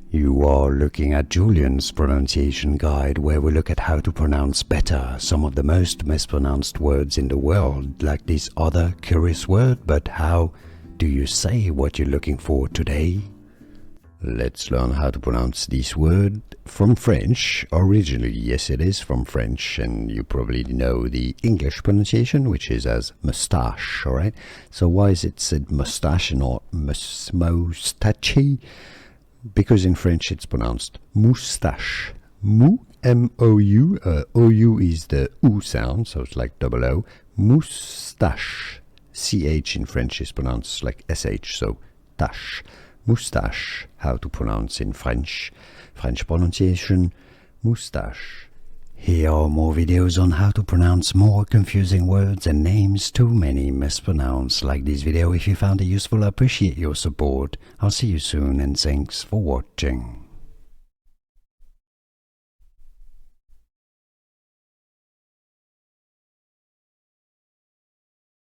You are looking at Julian's pronunciation guide, where we look at how to pronounce better some of the most mispronounced words in the world, like this other curious word. But how do you say what you're looking for today? Let's learn how to pronounce this word from French. Originally, yes, it is from French, and you probably know the English pronunciation, which is as moustache, alright? So why is it said moustache and not moustache? Because in French it's pronounced moustache. Mou, M-O-U. O-U is the oo sound, so it's like double O. Moustache. C-H in French is pronounced like S-H, so tache. Moustache. How to pronounce in French. French pronunciation, moustache. Here are more videos on how to pronounce more confusing words and names too many mispronounced. Like this video if you found it useful. I appreciate your support. I'll see you soon and thanks for watching.